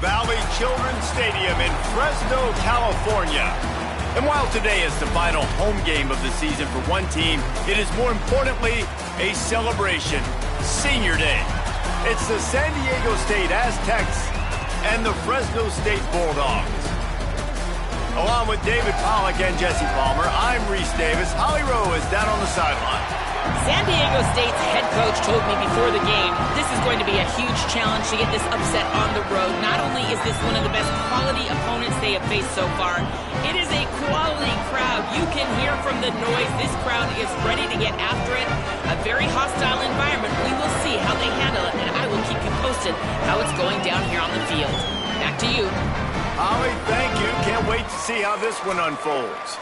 Valley Children's Stadium in Fresno, California. And while today is the final home game of the season for one team, it is more importantly a celebration, Senior Day. It's the San Diego State Aztecs and the Fresno State Bulldogs. Along with David Pollack and Jesse Palmer, I'm Reese Davis. Holly Rowe is down on the sideline. San Diego State's head coach told me before the game, this is going to be a huge challenge to get this upset on the road. Not only is this one of the best quality opponents they have faced so far, it is a quality crowd. You can hear from the noise. This crowd is ready to get after it. A very hostile environment. We will see how they handle it, and I will keep you posted how it's going down here on the field. Back to you. Holly, thank you. Can't wait to see how this one unfolds.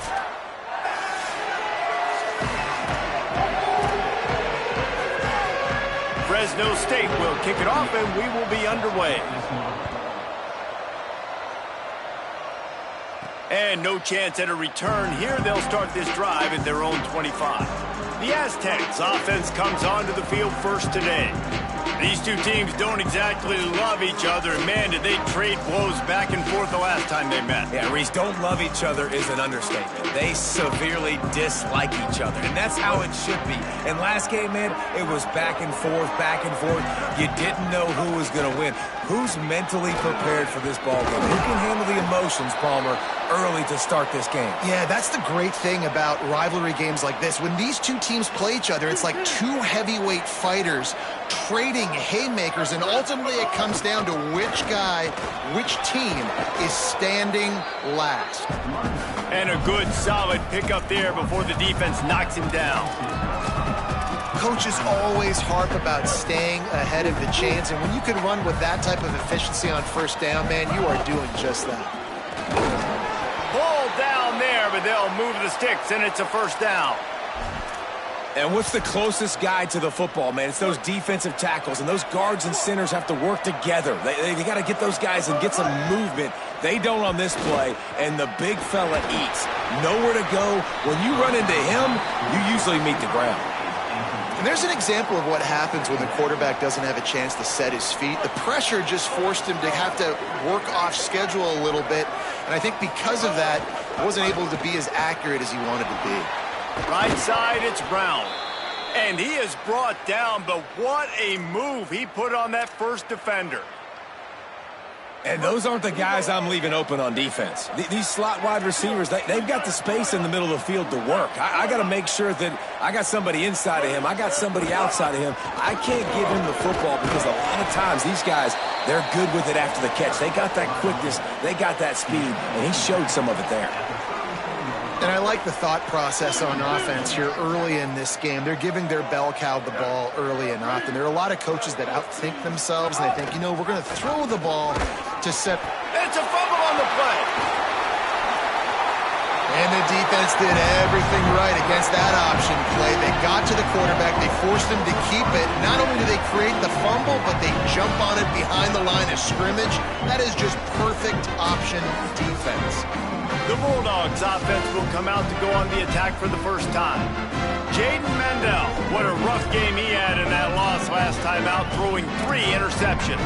Fresno State will kick it off, and we will be underway. And no chance at a return here. They'll start this drive at their own 25. The Aztecs offense comes onto the field first today. These two teams don't exactly love each other. Man, did they trade blows back and forth the last time they met. Yeah, Reese, don't love each other is an understatement. They severely dislike each other, and that's how it should be. And last game, man, it was back and forth, back and forth. You didn't know who was going to win. Who's mentally prepared for this ball game? Who can handle the emotions, Palmer, early to start this game? Yeah, that's the great thing about rivalry games like this. When these two teams play each other, it's like two heavyweight fighters trading haymakers, and ultimately it comes down to which guy, which team is standing last. And a good, solid pickup there before the defense knocks him down. Coaches always harp about staying ahead of the chains, and when you can run with that type of efficiency on first down, man, you are doing just that. Ball down there, but they'll move the sticks, and it's a first down. And what's the closest guy to the football, man? It's those defensive tackles, and those guards and centers have to work together. They got to get those guys and get some movement. They don't on this play, and the big fella eats. Nowhere to go. When you run into him, you usually meet the ground. And there's an example of what happens when the quarterback doesn't have a chance to set his feet. The pressure just forced him to have to work off schedule a little bit, and I think because of that, he wasn't able to be as accurate as he wanted to be. Right side, it's Brown. And he is brought down, but what a move he put on that first defender. And those aren't the guys I'm leaving open on defense. These slot wide receivers, they've got the space in the middle of the field to work. I got to make sure that I got somebody inside of him. I got somebody outside of him. I can't give him the football because a lot of times these guys, they're good with it after the catch. They got that quickness. They got that speed, and he showed some of it there. And I like the thought process on offense here early in this game. They're giving their bell cow the ball early and often. There are a lot of coaches that outthink themselves, and they think, you know, we're going to throw the ball to set. It's a fumble on the play. And the defense did everything right against that option play. They got to the quarterback. They forced him to keep it. Not only do they create the fumble, but they jump on it behind the line of scrimmage. That is just perfect option defense. The Bulldogs offense will come out to go on the attack for the first time. Jaden Mandel, what a rough game he had in that loss last time out, throwing 3 interceptions.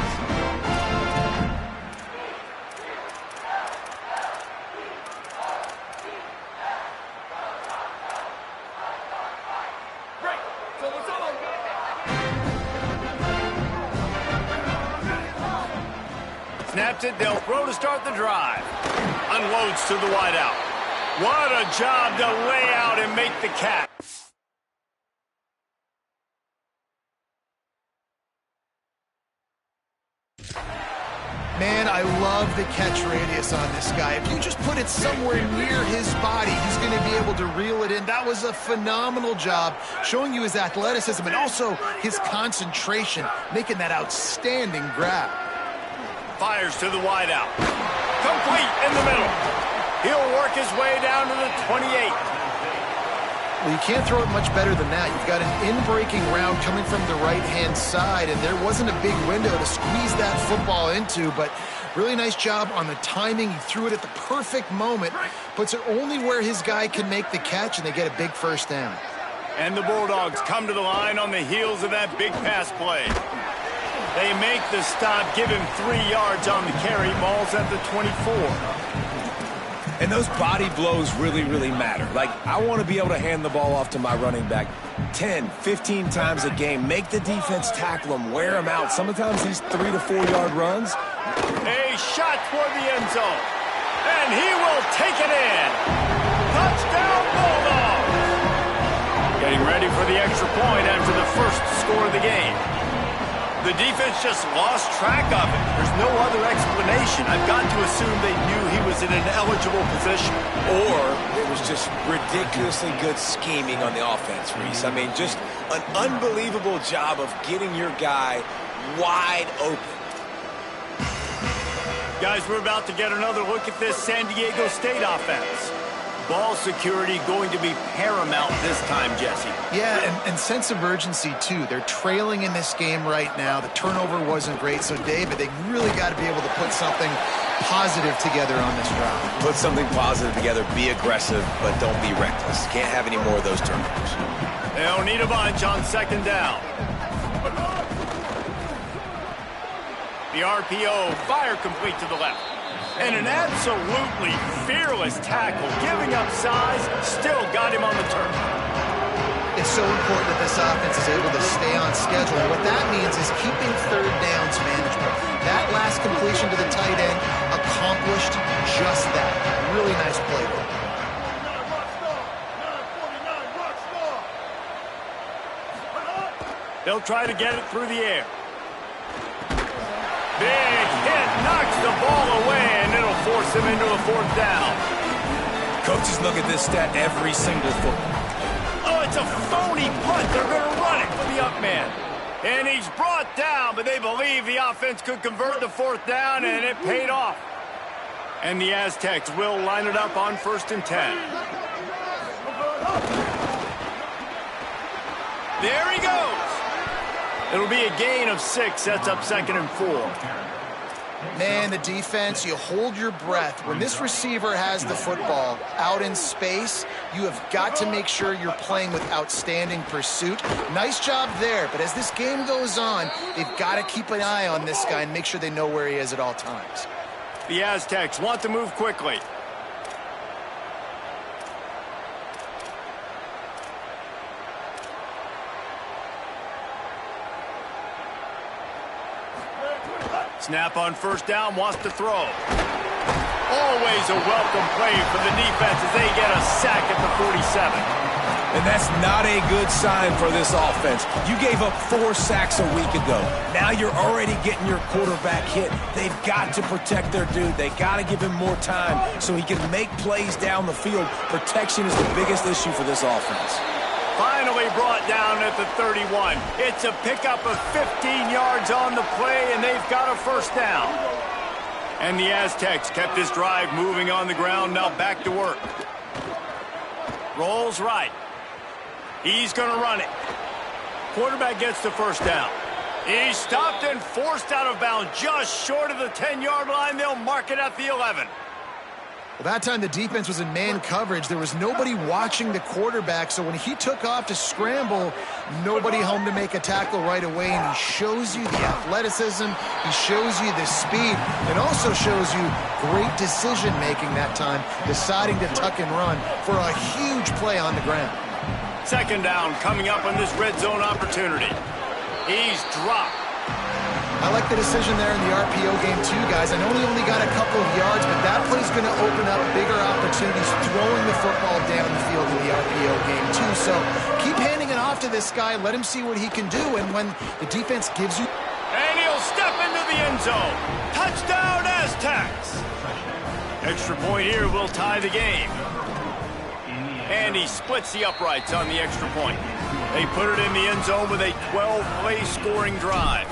Snaps it, they'll throw to start the drive. Unloads to the wideout. What a job to lay out and make the catch. Man, I love the catch radius on this guy. If you just put it somewhere near his body, he's going to be able to reel it in. That was a phenomenal job, showing you his athleticism and also his concentration, making that outstanding grab. Fires to the wideout. Complete in the middle. He'll work his way down to the 28. Well, you can't throw it much better than that. You've got an in-breaking route coming from the right-hand side, and there wasn't a big window to squeeze that football into, but really nice job on the timing. He threw it at the perfect moment, puts it only where his guy can make the catch, and they get a big first down. And the Bulldogs come to the line on the heels of that big pass play. They make the stop, give him 3 yards on the carry. Ball's at the 24. And those body blows really, really matter. Like, I want to be able to hand the ball off to my running back 10, 15 times a game. Make the defense tackle him, wear him out. Sometimes these 3 to 4 yard runs. A shot toward the end zone. And he will take it in. Touchdown, Bulldogs. Getting ready for the extra point after the first score of the game. The defense just lost track of it. There's no other explanation. I've got to assume they knew he was in an eligible position. Or it was just ridiculously good scheming on the offense, Reese. I mean, just an unbelievable job of getting your guy wide open. Guys, we're about to get another look at this San Diego State offense. Ball security going to be paramount this time, Jesse. Yeah, and sense of urgency, too. They're trailing in this game right now. The turnover wasn't great, so, David, they really got to be able to put something positive together on this drive. Put something positive together, be aggressive, but don't be reckless. Can't have any more of those turnovers. They'll need a bunch on second down. The RPO, fire complete to the left. And an absolutely fearless tackle, giving up size, still got him on the turf. It's so important that this offense is able to stay on schedule. And what that means is keeping third downs manageable. That last completion to the tight end accomplished just that. Really nice play there. They'll try to get it through the air. Big hit, knocks the ball away, and it'll force him into a fourth down. Coaches look at this stat every single football. Oh, it's a phony punt. They're going to run it for the up man. And he's brought down, but they believe the offense could convert the fourth down, and it paid off. And the Aztecs will line it up on 1st and 10. There he goes. It'll be a gain of 6. Sets up 2nd and 4. Man, the defense, you hold your breath. When this receiver has the football out in space, you have got to make sure you're playing with outstanding pursuit. Nice job there, but as this game goes on, they've got to keep an eye on this guy and make sure they know where he is at all times. The Aztecs want to move quickly. Snap on 1st down, wants to throw. Always a welcome play for the defense as they get a sack at the 47. And that's not a good sign for this offense. You gave up 4 sacks a week ago. Now you're already getting your quarterback hit. They've got to protect their dude. They got to give him more time so he can make plays down the field. Protection is the biggest issue for this offense. Finally brought down at the 31. It's a pickup of 15 yards on the play, and they've got a 1st down. And the Aztecs kept this drive moving on the ground, now back to work. Rolls right. He's going to run it. Quarterback gets the 1st down. He's stopped and forced out of bounds just short of the 10-yard line. They'll mark it at the 11. Well, that time the defense was in man coverage. There was nobody watching the quarterback, so when he took off to scramble, nobody home to make a tackle right away, and he shows you the athleticism, he shows you the speed, and also shows you great decision-making that time, deciding to tuck and run for a huge play on the ground. 2nd down coming up on this red zone opportunity. He's dropped. I like the decision there in the RPO game too, guys. I know he only got a couple of yards, but that play's going to open up bigger opportunities throwing the football down the field in the RPO game too. So keep handing it off to this guy. Let him see what he can do. And when the defense gives you... And he'll step into the end zone. Touchdown, Aztecs. Extra point here will tie the game. And he splits the uprights on the extra point. They put it in the end zone with a 12-play scoring drive.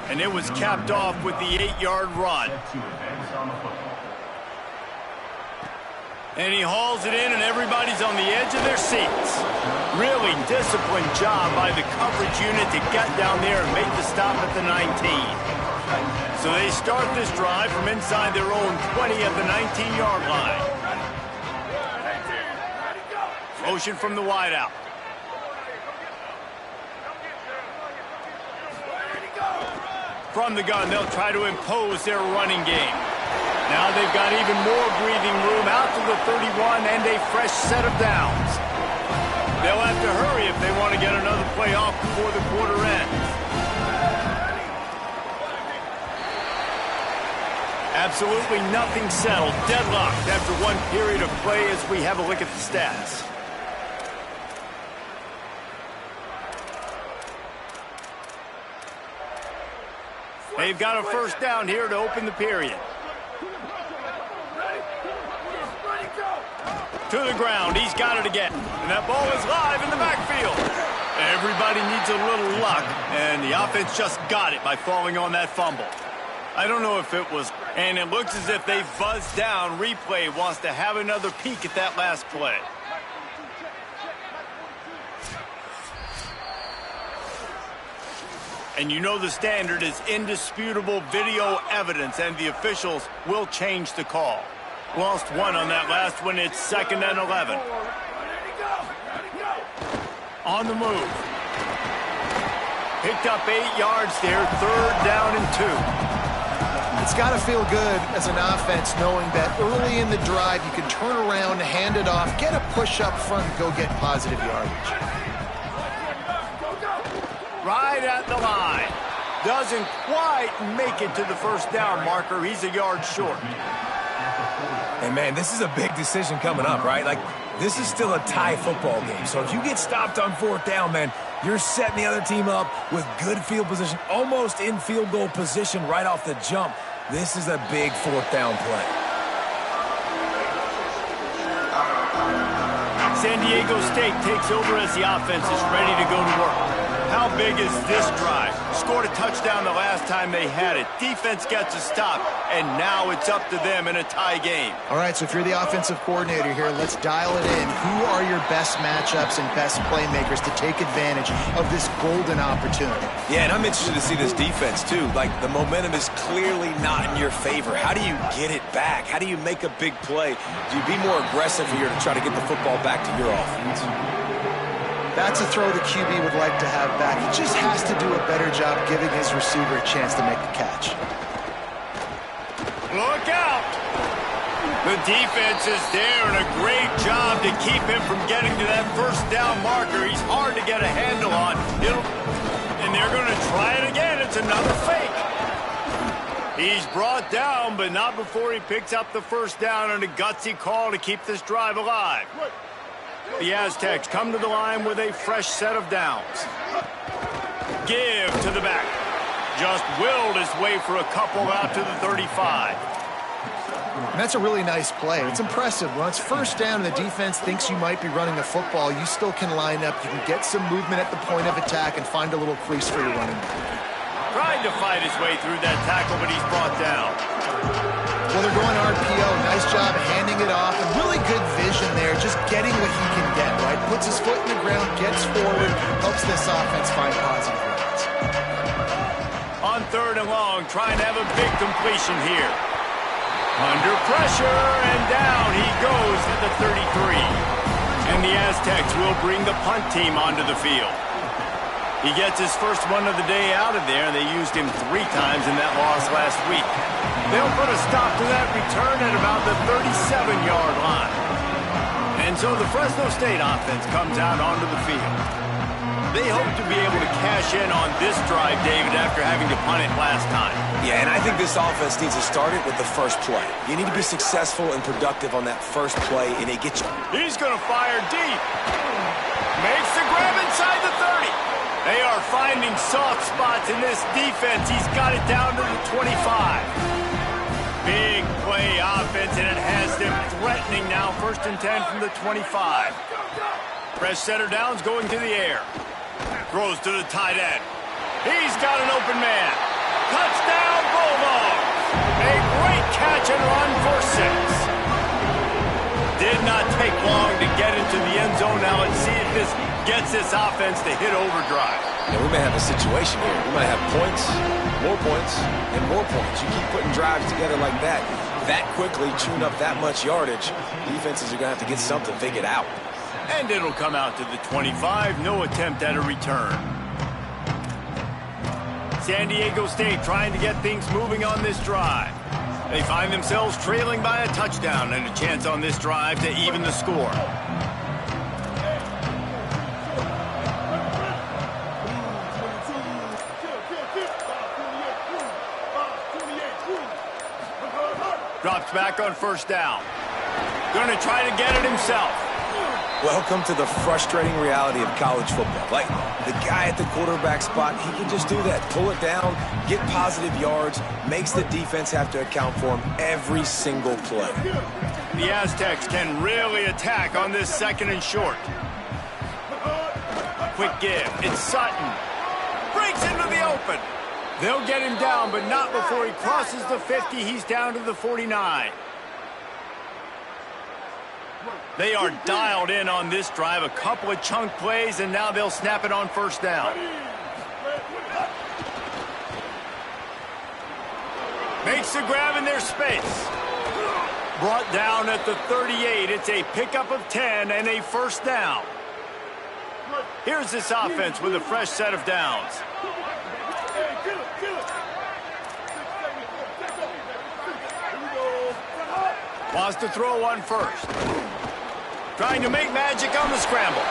And it was capped off with the 8-yard run. And he hauls it in, and everybody's on the edge of their seats. Really disciplined job by the coverage unit to get down there and make the stop at the 19. So they start this drive from inside their own 20 at the 19-yard line. Motion from the wideout. From the gun, they'll try to impose their running game. Now they've got even more breathing room out to the 31 and a fresh set of downs. They'll have to hurry if they want to get another play off before the quarter ends. Absolutely nothing settled. Deadlocked after one period of play as we have a look at the stats. They've got a first down here to open the period. To the ground. He's got it again. And that ball is live in the backfield. Everybody needs a little luck, and the offense just got it by falling on that fumble. I don't know if it was, and it looks as if they buzzed down. Replay wants to have another peek at that last play. And you know the standard is indisputable video evidence, and the officials will change the call. Lost one on that last one. It's 2nd and 11. On the move. Picked up 8 yards there. 3rd down and 2. It's got to feel good as an offense knowing that early in the drive you can turn around, hand it off, get a push up front, and go get positive yardage. Right at the line. Doesn't quite make it to the first down marker. He's a yard short. And, man, this is a big decision coming up, right? Like, this is still a tie football game. So if you get stopped on 4th down, man, you're setting the other team up with good field position, almost in field goal position right off the jump. This is a big 4th down play. San Diego State takes over as the offense is ready to go to work. How big is this drive? Scored a touchdown the last time they had it. Defense gets a stop, and now it's up to them in a tie game. All right, so if you're the offensive coordinator here, let's dial it in. Who are your best matchups and best playmakers to take advantage of this golden opportunity? Yeah, and I'm interested to see this defense, too. Like, the momentum is clearly not in your favor. How do you get it back? How do you make a big play? Do you be more aggressive here to try to get the football back to your offense? That's a throw the QB would like to have back. He just has to do a better job giving his receiver a chance to make the catch. Look out! The defense is there, and a great job to keep him from getting to that first down marker. He's hard to get a handle on. And they're going to try it again. It's another fake. He's brought down, but not before he picks up the first down, and a gutsy call to keep this drive alive. The Aztecs come to the line with a fresh set of downs. Give to the back. Just willed his way for a couple out to the 35. And that's a really nice play. It's impressive. When it's first down and the defense thinks you might be running the football, you still can line up. You can get some movement at the point of attack and find a little crease for your running back. Tried to fight his way through that tackle, but he's brought down. Well, they're going RPO. Nice job handing it off. And really good vision there, just getting what he can get, right? Puts his foot in the ground, gets forward, helps this offense find positive runs. On 3rd and long, trying to have a big completion here. Under pressure, and down he goes at the 33. And the Aztecs will bring the punt team onto the field. He gets his first one of the day out of there, and they used him 3 times in that loss last week. They'll put a stop to that return at about the 37-yard line. And so the Fresno State offense comes out onto the field. They hope to be able to cash in on this drive, David, after having to punt it last time. Yeah, and I think this offense needs to start it with the first play. You need to be successful and productive on that first play, and they get you. He's going to fire deep. Makes the grab inside the 30. They are finding soft spots in this defense. He's got it down to the 25. Big play offense, and it has them threatening now. 1st and 10 from the 25. Fresh setter downs going to the air. Throws to the tight end. He's got an open man. Touchdown, Bulldogs. A great catch and run for 6. Did not take long to get into the end zone. Now let's see if this gets this offense to hit overdrive. Yeah, we may have a situation here. We might have points, and more points. You keep putting drives together like that quickly, chewing up that much yardage, defenses are going to have to get something figured out. And it'll come out to the 25. No attempt at a return. San Diego State trying to get things moving on this drive. They find themselves trailing by a touchdown and a chance on this drive to even the score. Drops back on first down. Going to try to get it himself. Welcome to the frustrating reality of college football. Like, the guy at the quarterback spot, he can just do that. Pull it down, get positive yards, makes the defense have to account for him every single play. The Aztecs can really attack on this 2nd and short. Quick give. It's Sutton. Breaks into the open. They'll get him down, but not before he crosses the 50. He's down to the 49. They are dialed in on this drive. A couple of chunk plays, and now they'll snap it on first down. Makes the grab in their space. Brought down at the 38. It's a pickup of 10 and a first down. Here's this offense with a fresh set of downs. Wants to throw one first. Trying to make magic on the scramble.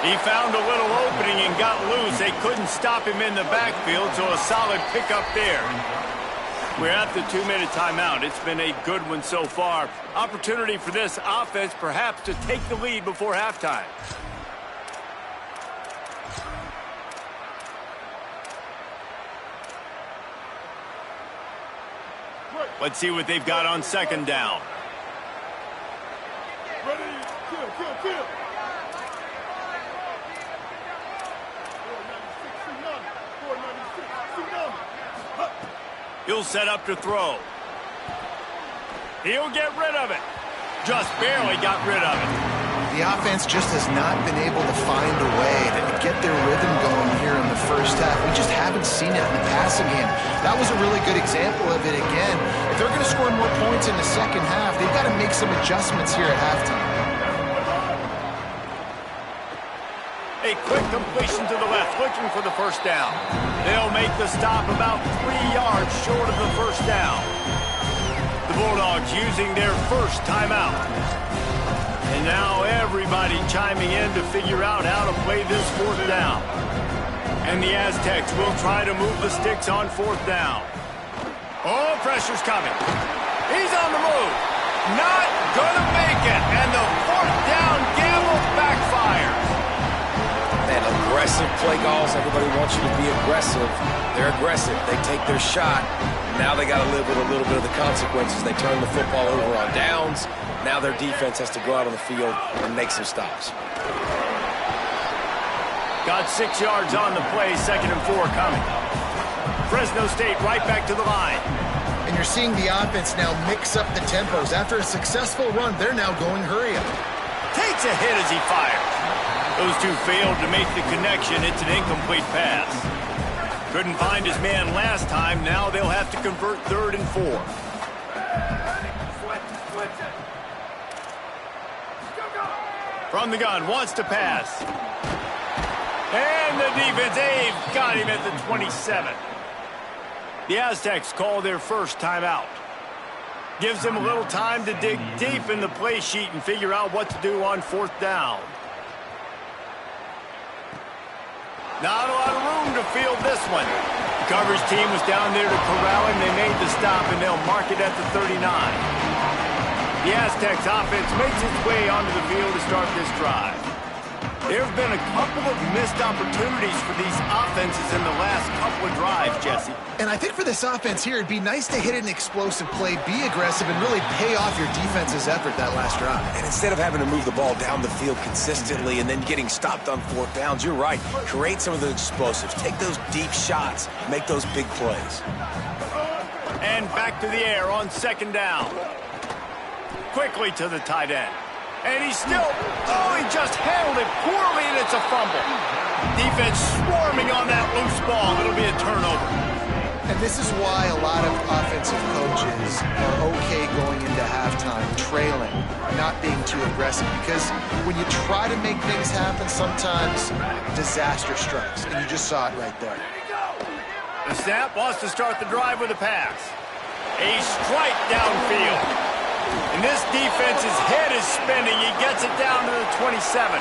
He found a little opening and got loose. They couldn't stop him in the backfield, so a solid pickup there. We're at the 2-minute timeout. It's been a good one so far. Opportunity for this offense perhaps to take the lead before halftime. Let's see what they've got on 2nd down. He'll set up to throw. He'll get rid of it. Just barely got rid of it. The offense just has not been able to find a way to get their rhythm going here in the first half. We just haven't seen it in the passing game. That was a really good example of it again. If they're going to score more points in the second half, they've got to make some adjustments here at halftime. A quick completion to the left, looking for the first down. They'll make the stop about 3 yards short of the first down. The Bulldogs using their first timeout. And now everybody chiming in to figure out how to play this 4th down. And the Aztecs will try to move the sticks on 4th down. Oh, pressure's coming. He's on the move. Not gonna make it. And the 4th down gamble backfires. And aggressive play calls. Everybody wants you to be aggressive. They're aggressive. They take their shot. Now they got to live with a little bit of the consequences. They turn the football over on downs. Now their defense has to go out on the field and make some stops. Got 6 yards on the play, 2nd and 4 coming. Fresno State right back to the line. And you're seeing the offense now mix up the tempos. After a successful run, they're now going hurry up. Takes a hit as he fires. Those two failed to make the connection. It's an incomplete pass. Couldn't find his man last time. Now they'll have to convert 3rd and 4. From the gun, wants to pass. And the defense, they've got him at the 27. The Aztecs call their first timeout. Gives them a little time to dig deep in the play sheet and figure out what to do on 4th down. Not a lot of room to field this one. The coverage team was down there to corral him. They made the stop, and they'll mark it at the 39. The Aztecs offense makes its way onto the field to start this drive. There have been a couple of missed opportunities for these offenses in the last couple of drives, Jesse. And I think for this offense here, it'd be nice to hit an explosive play, be aggressive, and really pay off your defense's effort that last drive. And instead of having to move the ball down the field consistently and then getting stopped on 4th downs, you're right. Create some of those explosives. Take those deep shots. Make those big plays. And back to the air on 2nd down. Quickly to the tight end. And he's still, he just handled it poorly, and it's a fumble. Defense swarming on that loose ball. It'll be a turnover. And this is why a lot of offensive coaches are okay going into halftime, trailing, not being too aggressive. Because when you try to make things happen, sometimes disaster strikes. And you just saw it right there. The snap wants to start the drive with a pass. A strike downfield. And this defense's head is spinning. He gets it down to the 27.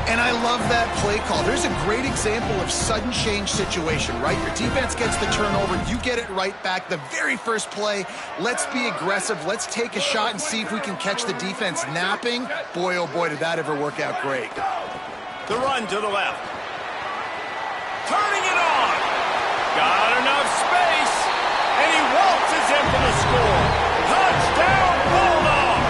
And I love that play call. There's a great example of sudden change situation, right? Your defense gets the turnover. You get it right back. The very first play, let's be aggressive. Let's take a shot and see if we can catch the defense napping. Boy, oh boy, did that ever work out great. The run to the left. Turning it on. Got enough space. And he waltzes in for the score. Touchdown, Bulldog.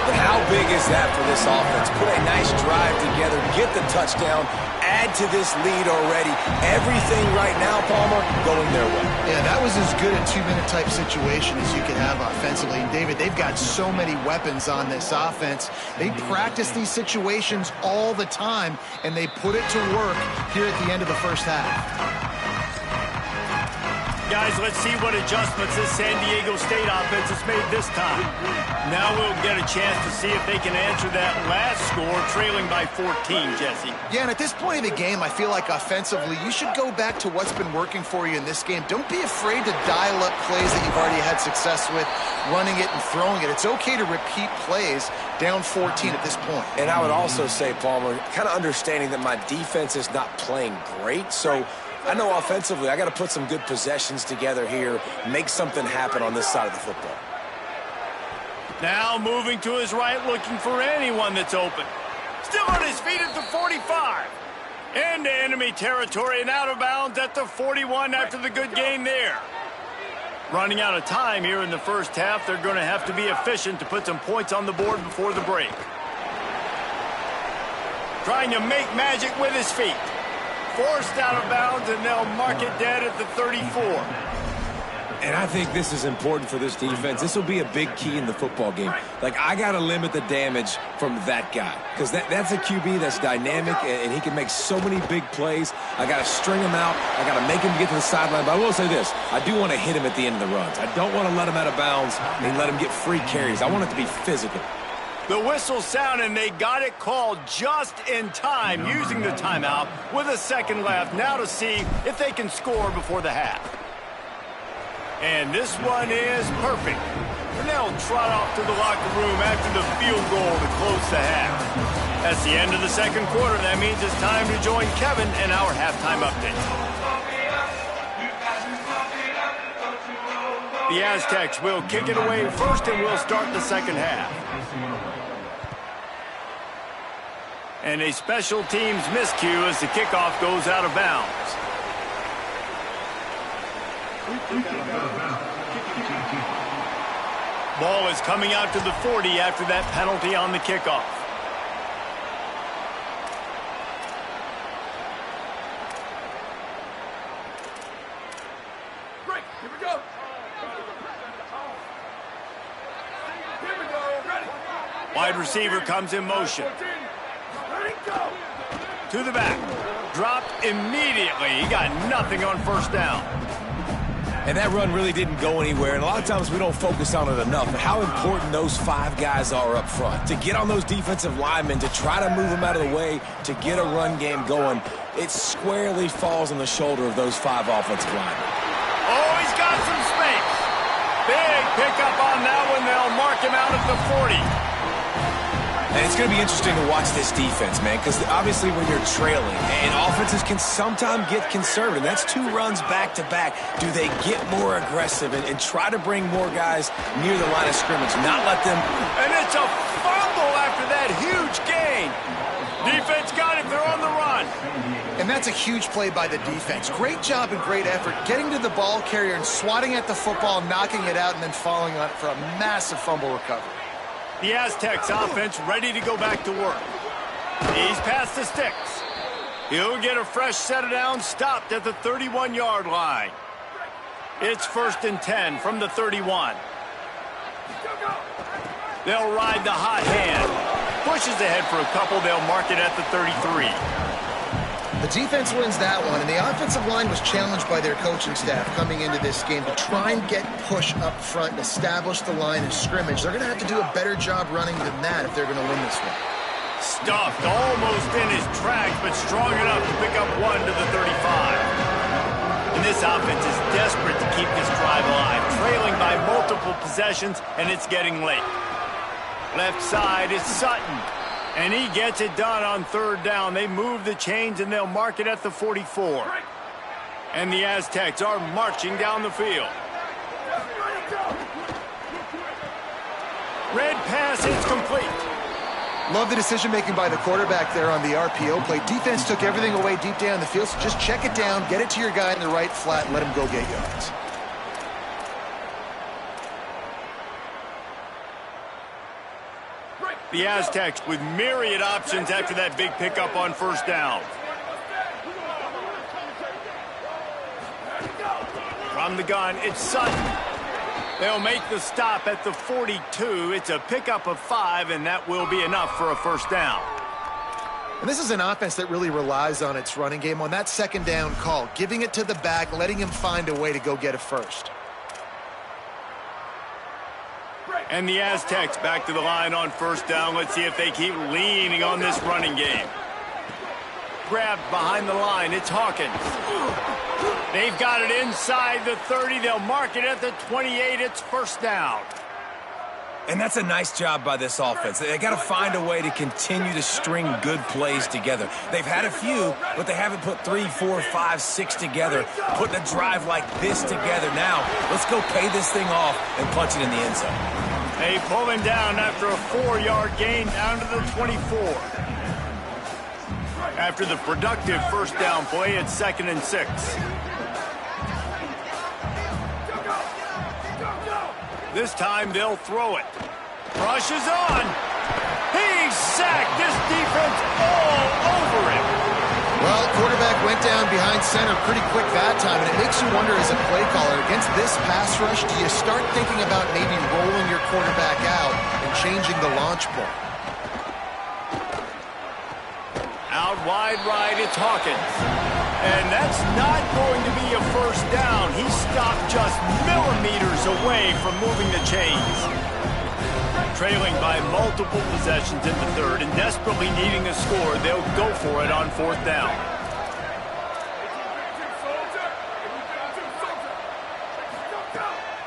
But how big is that for this offense? Put a nice drive together, get the touchdown, add to this lead already. Everything right now, Palmer, going their way. Yeah, that was as good a two-minute type situation as you could have offensively. And, David, they've got so many weapons on this offense. They practice these situations all the time, and they put it to work here at the end of the first half. Guys, let's see what adjustments this San Diego State offense has made this time. Now we'll get a chance to see if they can answer that last score, trailing by 14, Jesse. Yeah, and at this point of the game, I feel like offensively, you should go back to what's been working for you in this game. Don't be afraid to dial up plays that you've already had success with, running it and throwing it. It's okay to repeat plays down 14 at this point. And I would also say, Palmer, kind of understanding that my defense is not playing great, so I know offensively I got to put some good possessions together here, make something happen on this side of the football. Now moving to his right, looking for anyone that's open. Still on his feet at the 45. Into enemy territory and out of bounds at the 41 after the good gain there. Running out of time here in the first half. They're going to have to be efficient to put some points on the board before the break. Trying to make magic with his feet. Forced out of bounds, and they'll mark it dead at the 34. And I think this is important for this defense. This will be a big key in the football game. Like, I got to limit the damage from that guy because that's a QB that's dynamic, and he can make so many big plays. I got to string him out. I got to make him get to the sideline. But I will say this. I do want to hit him at the end of the runs. I don't want to let him out of bounds and let him get free carries. I want it to be physical. The whistle sound, and they got it called just in time, using the timeout with a second left. Now to see if they can score before the half. And this one is perfect. And they'll trot off to the locker room after the field goal to close the half. That's the end of the second quarter. That means it's time to join Kevin and our halftime update. The Aztecs will kick it away first, and we'll start the second half. And a special teams miscue as the kickoff goes out of bounds. Ball is coming out to the 40 after that penalty on the kickoff. Great, here we go. Here we go, ready. Wide receiver comes in motion. To the back. Dropped immediately. He got nothing on first down. And that run really didn't go anywhere. And a lot of times we don't focus on it enough. But how important those five guys are up front. To get on those defensive linemen, to try to move them out of the way, to get a run game going, it squarely falls on the shoulder of those five offensive linemen. Oh, he's got some space. Big pickup on that one. They'll mark him out at the 40. And it's going to be interesting to watch this defense, man, because obviously when you're trailing, and offenses can sometimes get conservative. That's two runs back-to-back. Do they get more aggressive and try to bring more guys near the line of scrimmage, not let them... And it's a fumble after that huge gain. Defense got it. They're on the run. And that's a huge play by the defense. Great job and great effort getting to the ball carrier and swatting at the football, knocking it out, and then falling on it for a massive fumble recovery. The Aztecs offense ready to go back to work. He's past the sticks. He'll get a fresh set of downs, stopped at the 31-yard line. It's 1st and 10 from the 31. They'll ride the hot hand. Pushes ahead for a couple. They'll mark it at the 33. The defense wins that one, and the offensive line was challenged by their coaching staff coming into this game to try and get push up front and establish the line of scrimmage. They're going to have to do a better job running than that if they're going to win this one. Stuffed almost in his tracks, but strong enough to pick up one to the 35. And this offense is desperate to keep this drive alive, trailing by multiple possessions, and it's getting late. Left side is Sutton, and he gets it done on third down. They move the chains, and they'll mark it at the 44. And the Aztecs are marching down the field. Red pass is complete. Love the decision-making by the quarterback there on the RPO play. Defense took everything away deep down the field, so just check it down, get it to your guy in the right flat, and let him go get yards. The Aztecs with myriad options after that big pickup on first down. From the gun, it's Sutton. They'll make the stop at the 42. It's a pickup of 5, and that will be enough for a first down. And this is an offense that really relies on its running game on that second down call, giving it to the back, letting him find a way to go get a first. And the Aztecs back to the line on first down. Let's see if they keep leaning on this running game. Grabbed behind the line. It's Hawkins. They've got it inside the 30. They'll mark it at the 28. It's first down. And that's a nice job by this offense. They got to find a way to continue to string good plays together. They've had a few, but they haven't put 3, 4, 5, 6 together, putting a drive like this together. Now, let's go pay this thing off and punch it in the end zone. They pull him down after a 4-yard gain down to the 24. After the productive first down play, it's 2nd and 6. This time they'll throw it. Rush is on. He's sacked. This defense all over him. Well, quarterback went down behind center pretty quick that time, and it makes you wonder as a play caller, against this pass rush, do you start thinking about maybe rolling your quarterback out and changing the launch point? Out wide right, it's Hawkins. And that's not going to be a first down. He stopped just millimeters away from moving the chains. Trailing by multiple possessions in the third and desperately needing a score, they'll go for it on fourth down.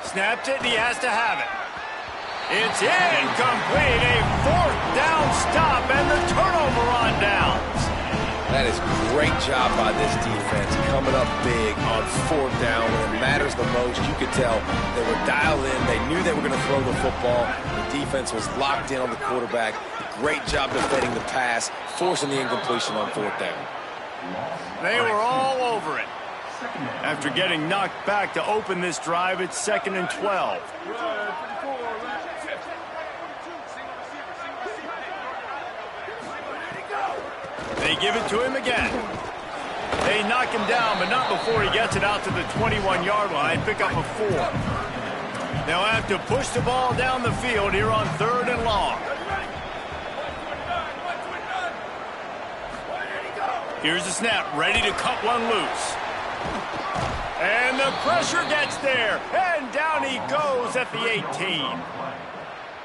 Snaps it, and he has to have it. It's incomplete. A fourth down stop and the turnover on downs. That is great job by this defense, coming up big on fourth down when it matters the most. You could tell they were dialed in. They knew they were going to throw the football. The defense was locked in on the quarterback. Great job defending the pass, forcing the incompletion on fourth down. They were all over it. After getting knocked back to open this drive, it's 2nd and 12. They give it to him again. They knock him down, but not before he gets it out to the 21-yard line. Pick up a 4. They'll have to push the ball down the field here on 3rd and long. Here's the snap, ready to cut one loose. And the pressure gets there, and down he goes at the 18.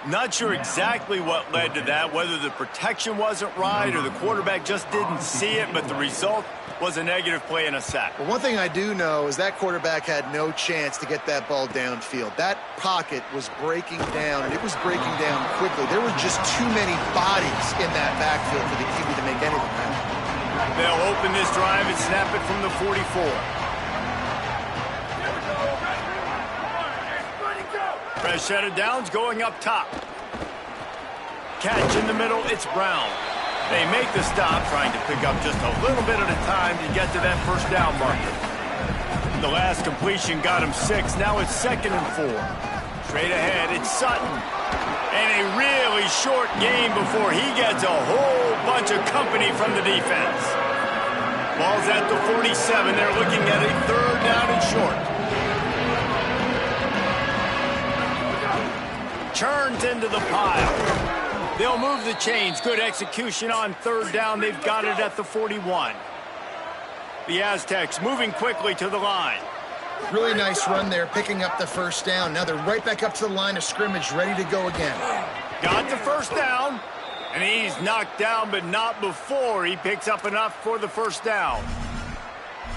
Not sure exactly what led to that, whether the protection wasn't right or the quarterback just didn't see it, but the result was a negative play and a sack. Well, one thing I do know is that quarterback had no chance to get that ball downfield. That pocket was breaking down, and it was breaking down quickly. There were just too many bodies in that backfield for the QB to make anything happen. They'll open this drive and snap it from the 44. Fresh set of downs going up top. Catch in the middle, it's Brown. They make the stop, trying to pick up just a little bit at a time to get to that first down marker. The last completion got him 6, now it's 2nd and 4. Straight ahead, it's Sutton. And a really short game before he gets a whole bunch of company from the defense. Ball's at the 47, they're looking at a 3rd down and short. Turns into the pile. They'll move the chains. Good execution on 3rd down. They've got it at the 41. The Aztecs moving quickly to the line. Really nice run there, picking up the first down. Now they're right back up to the line of scrimmage, ready to go again. Got the first down, and he's knocked down, but not before he picks up enough for the first down.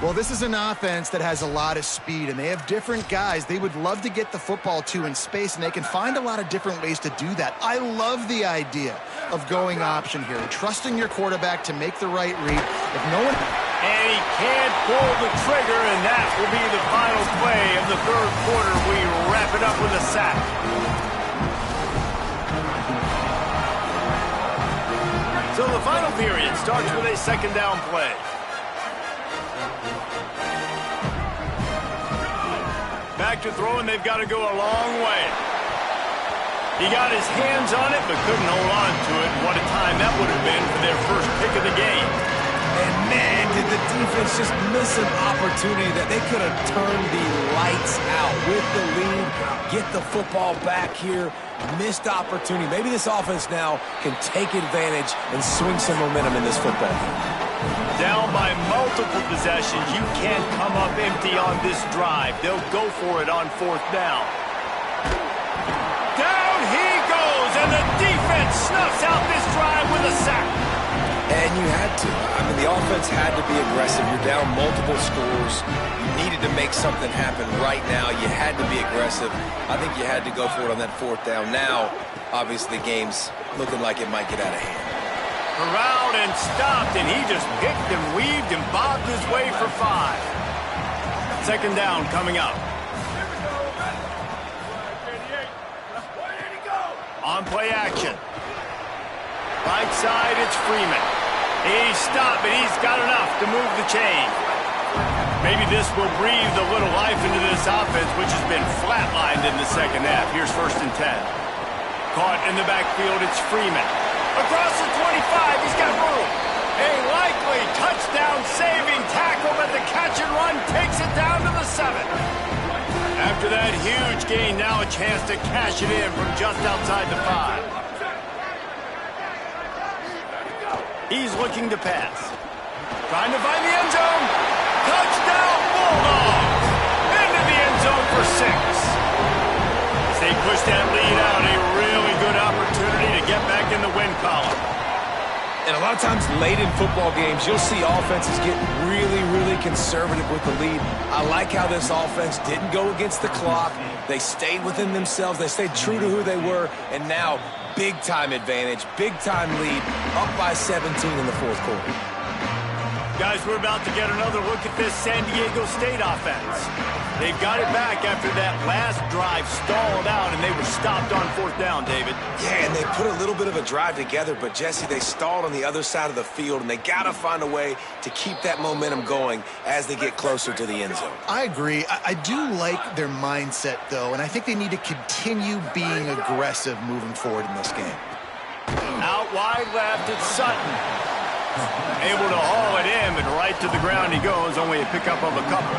Well, this is an offense that has a lot of speed, and they have different guys they would love to get the football to in space, and they can find a lot of different ways to do that. I love the idea of going option here and trusting your quarterback to make the right read. If no one... And he can't pull the trigger, and that will be the final play of the third quarter. We wrap it up with a sack. So the final period starts with a second down play. Back to throw, and they've got to go a long way. He got his hands on it, but couldn't hold on to it. What a time that would have been for their first pick of the game. And man, did the defense just miss an opportunity that they could have turned the lights out with the lead, get the football back here. Missed opportunity. Maybe this offense now can take advantage and swing some momentum in this football game. Down by multiple possessions, you can't come up empty on this drive. They'll go for it on fourth down. Down he goes, and the defense snuffs out this drive with a sack. And you had to. I mean, the offense had to be aggressive. You're down multiple scores. You needed to make something happen right now. You had to be aggressive. I think you had to go for it on that fourth down. Now, obviously, the game's looking like it might get out of hand. Corralled and stopped, and he just picked and weaved and bobbed his way for 5. Second down coming up. On play action. Right side, it's Freeman. He's stopped, but he's got enough to move the chain. Maybe this will breathe a little life into this offense, which has been flatlined in the second half. Here's 1st and 10. Caught in the backfield, it's Freeman. Across the 25, he's got room. A likely touchdown-saving tackle, but the catch and run takes it down to the 7. After that huge gain, now a chance to cash it in from just outside the 5. He's looking to pass. Trying to find the end zone. Touchdown, Bulldogs! Into the end zone for 6. As they push that lead out, a really good opportunity to get back in the win column. And a lot of times late in football games, you'll see offenses get really, really conservative with the lead. I like how this offense didn't go against the clock. They stayed within themselves. They stayed true to who they were. And now, big-time advantage, big-time lead, up by 17 in the fourth quarter. Guys, we're about to get another look at this San Diego State offense. They've got it back after that last drive stalled out, and they were stopped on fourth down, David. Yeah, and they put a little bit of a drive together, but, Jesse, they stalled on the other side of the field, and they got to find a way to keep that momentum going as they get closer to the end zone. I agree. I do like their mindset, though, and I think they need to continue being aggressive moving forward in this game. Out wide left, it's Sutton. Able to haul it in, but right to the ground he goes, only a pickup of a couple.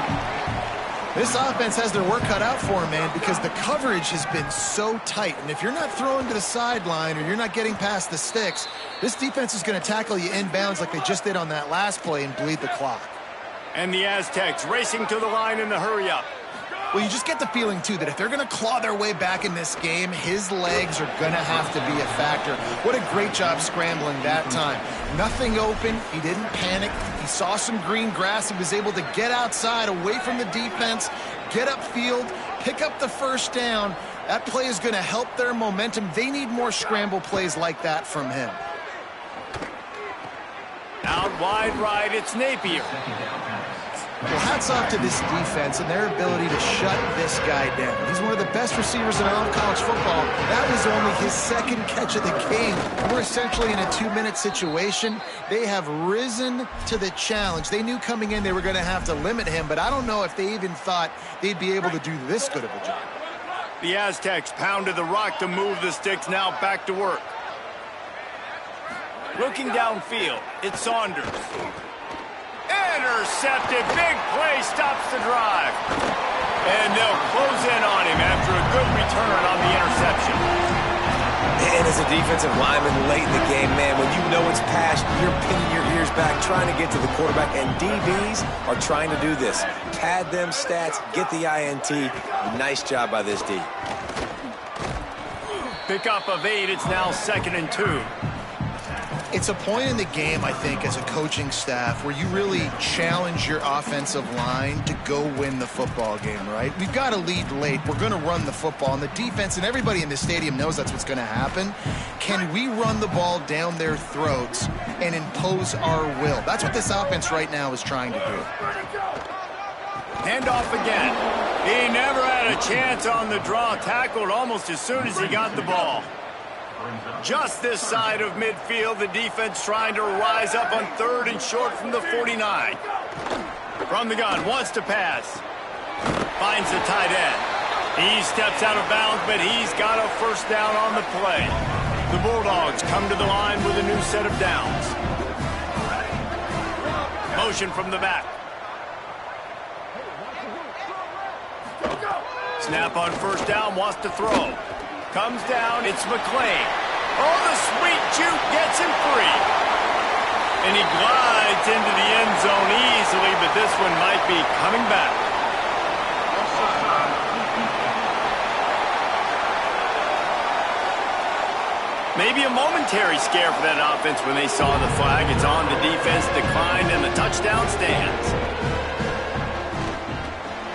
This offense has their work cut out for them, man, because the coverage has been so tight. And if you're not throwing to the sideline or you're not getting past the sticks, this defense is going to tackle you inbounds like they just did on that last play and bleed the clock. And the Aztecs racing to the line in the hurry-up. Well, you just get the feeling, too, that if they're going to claw their way back in this game, his legs are going to have to be a factor. What a great job scrambling that time. Nothing open. He didn't panic. He saw some green grass. He was able to get outside, away from the defense, get upfield, pick up the first down. That play is going to help their momentum. They need more scramble plays like that from him. Out wide right, it's Napier. Well, hats off to this defense and their ability to shut this guy down. He's one of the best receivers in all of college football. That was only his second catch of the game. We're essentially in a 2-minute situation. They have risen to the challenge. They knew coming in they were going to have to limit him, but I don't know if they even thought they'd be able to do this good of a job. The Aztecs pounded the rock to move the sticks, now back to work. Looking downfield, it's Saunders. Intercepted, big play, stops the drive. And they'll close in on him after a good return on the interception. And as a defensive lineman late in the game, man, when you know it's past, you're pinning your ears back, trying to get to the quarterback, and DBs are trying to do this. Pad them stats, get the INT. Nice job by this D. Pick up of 8, it's now 2nd and 2. It's a point in the game, I think, as a coaching staff where you really challenge your offensive line to go win the football game, right? We've got to lead late. We're going to run the football. And the defense and everybody in the stadium knows that's what's going to happen. Can we run the ball down their throats and impose our will? That's what this offense right now is trying to do. Handoff again. He never had a chance on the draw. Tackled almost as soon as he got the ball. Just this side of midfield, the defense trying to rise up on 3rd and short from the 49. From the gun, wants to pass. Finds the tight end. He steps out of bounds, but he's got a first down on the play. The Bulldogs come to the line with a new set of downs. Motion from the back. Snap on first down, wants to throw. Comes down, it's McLean. Oh, the sweet juke gets him free. And he glides into the end zone easily, but this one might be coming back. Maybe a momentary scare for that offense when they saw the flag. It's on, the defense declined, and the touchdown stands.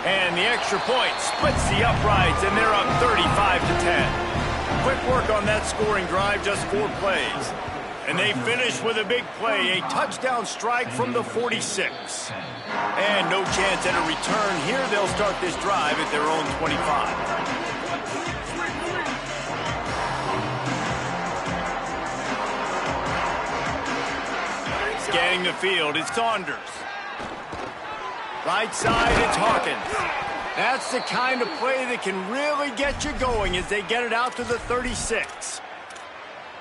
And the extra point splits the uprights, and they're up 35-10. Quick work on that scoring drive, just 4 plays. And they finish with a big play, a touchdown strike from the 46. And no chance at a return here. They'll start this drive at their own 25. Scanning the field, it's Saunders. Right side, it's Hawkins. That's the kind of play that can really get you going as they get it out to the 36.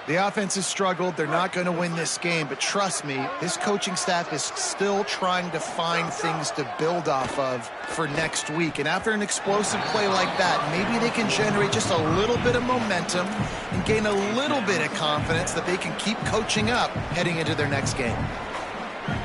The offense has struggled. They're not going to win this game, but trust me, this coaching staff is still trying to find things to build off of for next week. And after an explosive play like that, maybe they can generate just a little bit of momentum and gain a little bit of confidence that they can keep coaching up heading into their next game.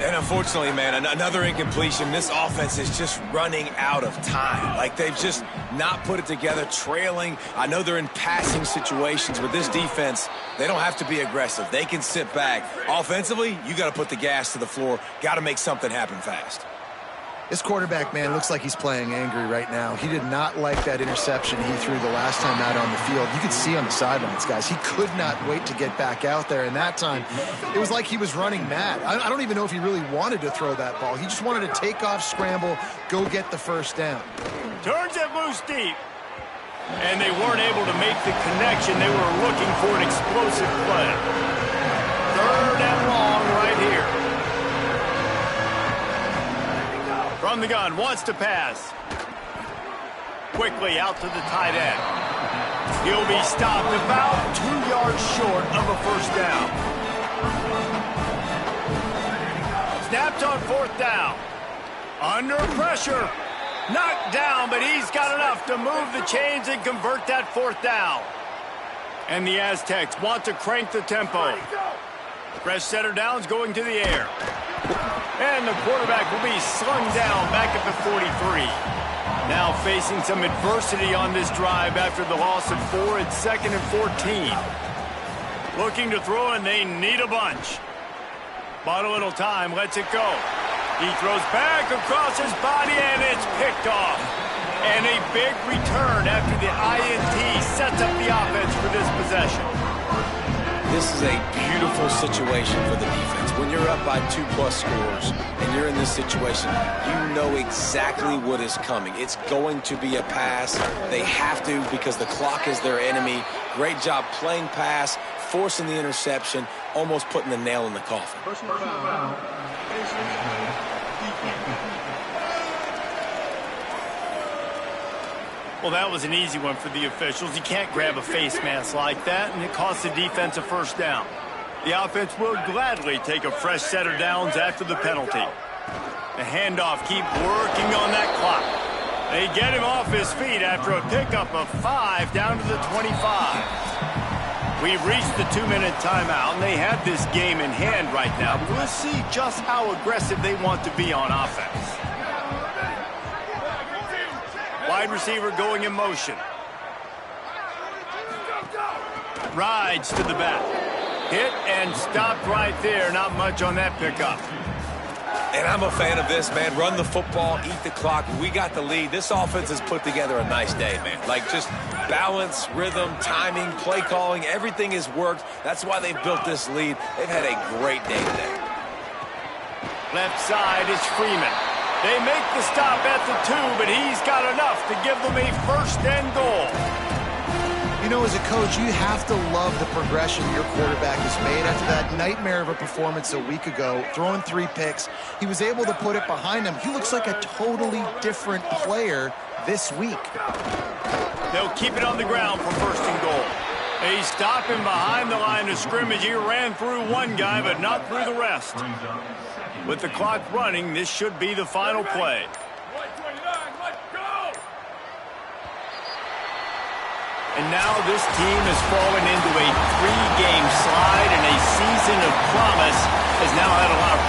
And unfortunately, man, another incompletion. This offense is just running out of time. Like, they've just not put it together, trailing. I know they're in passing situations, but this defense, they don't have to be aggressive. They can sit back. Offensively, you got to put the gas to the floor. Got to make something happen fast. This quarterback, man, looks like he's playing angry right now. He did not like that interception he threw the last time out on the field. You could see on the sidelines, guys, he could not wait to get back out there. And that time, it was like he was running mad. I don't even know if he really wanted to throw that ball. He just wanted to take off, scramble, go get the first down. Turns it loose deep. And they weren't able to make the connection. They were looking for an explosive play. 3rd and long right here. From the gun, wants to pass. Quickly out to the tight end. He'll be stopped about 2 yards short of a first down. Snapped on 4th down. Under pressure. Knocked down, but he's got enough to move the chains and convert that 4th down. And the Aztecs want to crank the tempo. Fresh setter downs going to the air. And the quarterback will be slung down back at the 43. Now facing some adversity on this drive after the loss of 4 at 2nd and 14. Looking to throw, and they need a bunch. Bought a little time, lets it go. He throws back across his body, and it's picked off. And a big return after the INT sets up the offense for this possession. This is a beautiful situation for the defense. When you're up by 2+ scores and you're in this situation, you know exactly what is coming. It's going to be a pass. They have to because the clock is their enemy. Great job playing pass, forcing the interception, almost putting the nail in the coffin. Personal foul. Well, that was an easy one for the officials. You can't grab a face mask like that, and it costs the defense a first down. The offense will gladly take a fresh set of downs after the penalty. The handoff keep working on that clock. They get him off his feet after a pickup of 5 down to the 25. We've reached the 2-minute timeout, and they have this game in hand right now. But we'll see just how aggressive they want to be on offense. Wide receiver going in motion. Rides to the back. Hit and stopped right there. Not much on that pickup. And I'm a fan of this, man. Run the football, eat the clock. We got the lead. This offense has put together a nice day, man. Like, just balance, rhythm, timing, play calling, everything has worked. That's why they've built this lead. They've had a great day today. Left side is Freeman. They make the stop at the 2, but he's got enough to give them a first and goal. You know, as a coach, you have to love the progression your quarterback has made. After that nightmare of a performance a week ago, throwing 3 picks, he was able to put it behind him. He looks like a totally different player this week. They'll keep it on the ground for first and goal. They stop him behind the line of scrimmage. He ran through one guy, but not through the rest. With the clock running, this should be the final play. 129, let's go! And now this team has fallen into a 3-game slide, and a season of promise has now had a lot of